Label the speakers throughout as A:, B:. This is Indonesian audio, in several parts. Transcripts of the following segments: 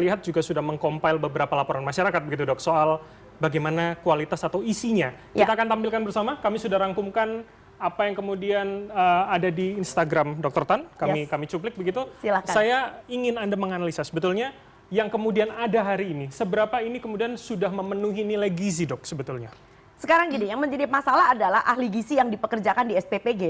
A: lihat juga sudah mengcompile beberapa laporan masyarakat begitu dok soal bagaimana kualitas atau isinya.
B: Ya.
A: Kita akan tampilkan bersama. Kami sudah rangkumkan apa yang kemudian ada di Instagram Dr. Tan. Kami cuplik begitu.
B: Silakan.
A: Saya ingin Anda menganalisa sebetulnya yang kemudian ada hari ini. Seberapa ini kemudian sudah memenuhi nilai gizi dok sebetulnya?
B: Sekarang gini, yang menjadi masalah adalah ahli gizi yang dipekerjakan di SPPG,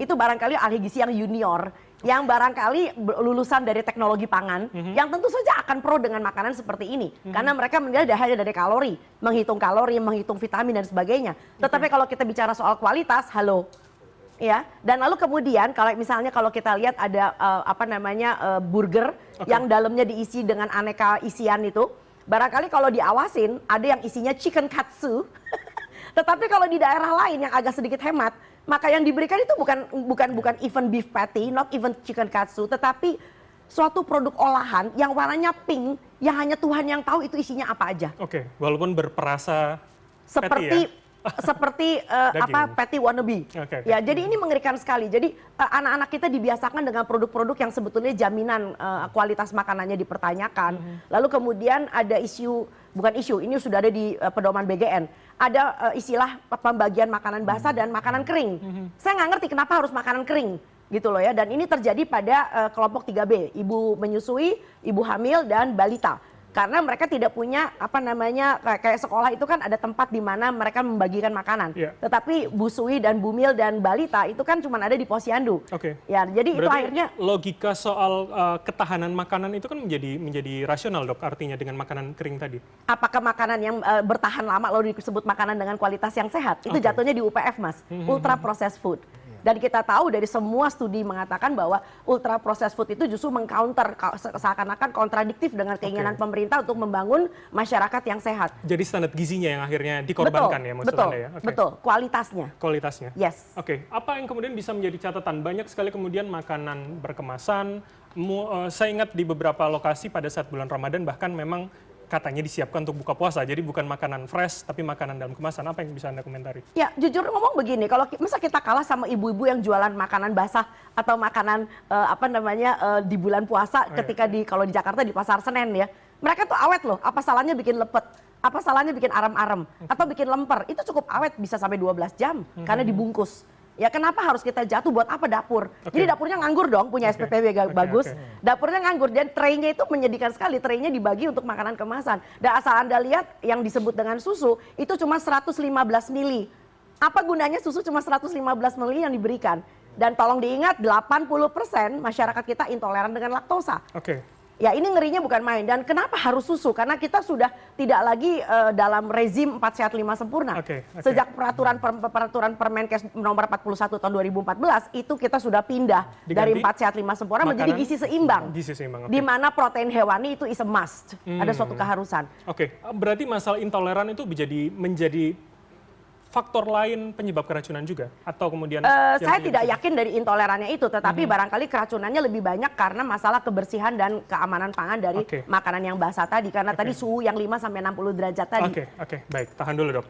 B: itu barangkali ahli gizi yang junior, yang barangkali lulusan dari teknologi pangan, yang tentu saja akan pro dengan makanan seperti ini. Karena mereka menilai hanya dari kalori, menghitung vitamin dan sebagainya. Tetapi kalau kita bicara soal kualitas, halo. Ya, dan lalu kemudian kalau misalnya kalau kita lihat ada burger yang dalamnya diisi dengan aneka isian itu, barangkali kalau diawasin ada yang isinya chicken katsu. Tetapi kalau di daerah lain yang agak sedikit hemat, maka yang diberikan itu bukan even beef patty, not even chicken katsu, tetapi suatu produk olahan yang warnanya pink, yang hanya Tuhan yang tahu itu isinya apa aja.
A: Oke, walaupun berperasa
B: seperti patty wannabe. Ya, jadi ini mengerikan sekali. Jadi anak-anak kita dibiasakan dengan produk-produk yang sebetulnya jaminan kualitas makanannya dipertanyakan. Lalu kemudian ada ini sudah ada di pedoman BGN. Ada istilah pembagian makanan basah dan makanan kering. Saya nggak ngerti kenapa harus makanan kering gitu loh ya. Dan ini terjadi pada kelompok 3B, ibu menyusui, ibu hamil dan balita. Karena mereka tidak punya kayak sekolah itu kan ada tempat di mana mereka membagikan makanan. Tetapi busui dan bumil dan balita itu kan cuma ada di posyandu. Ya, jadi berarti itu akhirnya
A: logika soal ketahanan makanan itu kan menjadi rasional dok, artinya dengan makanan kering tadi.
B: Apakah makanan yang bertahan lama lalu disebut makanan dengan kualitas yang sehat? Itu jatuhnya di UPF mas, ultra processed food. Dan kita tahu dari semua studi mengatakan bahwa ultra processed food itu justru mengcounter seakan-akan kontradiktif dengan keinginan pemerintah untuk membangun masyarakat yang sehat.
A: Jadi standar gizinya yang akhirnya dikorbankan ya maksud Anda ya?
B: Betul, kualitasnya.
A: Kualitasnya.
B: Yes.
A: Apa yang kemudian bisa menjadi catatan? Banyak sekali kemudian makanan berkemasan. Saya ingat di beberapa lokasi pada saat bulan Ramadan bahkan memang katanya disiapkan untuk buka puasa, jadi bukan makanan fresh tapi makanan dalam kemasan. Apa yang bisa Anda komentari?
B: Ya jujur ngomong begini, kalau masa kita kalah sama ibu-ibu yang jualan makanan basah atau makanan di bulan puasa ketika kalau di Jakarta di Pasar Senen ya, mereka tuh awet loh. Apa salahnya bikin lepet? Apa salahnya bikin arem-arem? Atau bikin lemper? Itu cukup awet, bisa sampai 12 jam karena dibungkus. Ya kenapa harus kita jatuh, buat apa dapur? Jadi dapurnya nganggur dong, punya SPPB bagus. Dapurnya nganggur, dan traynya itu menyedihkan sekali, traynya dibagi untuk makanan kemasan. Dan asal Anda lihat yang disebut dengan susu, itu cuma 115 mili. Apa gunanya susu cuma 115 mili yang diberikan? Dan tolong diingat 80% masyarakat kita intoleran dengan laktosa. Ya ini ngerinya bukan main. Dan kenapa harus susu? Karena kita sudah tidak lagi dalam rezim 4 sehat 5 sempurna. Sejak peraturan Permenkes nomor 41 tahun 2014 itu kita sudah pindah dari 4 sehat 5 sempurna menjadi gizi seimbang. Di mana protein hewani itu is a must. Ada suatu keharusan.
A: Berarti masalah intoleran itu menjadi faktor lain penyebab keracunan juga? Atau kemudian
B: saya tidak yakin dari intolerannya itu, tetapi barangkali keracunannya lebih banyak karena masalah kebersihan dan keamanan pangan dari makanan yang basah tadi, karena tadi suhu yang 5 sampai 60 derajat tadi.
A: Baik, tahan dulu dok.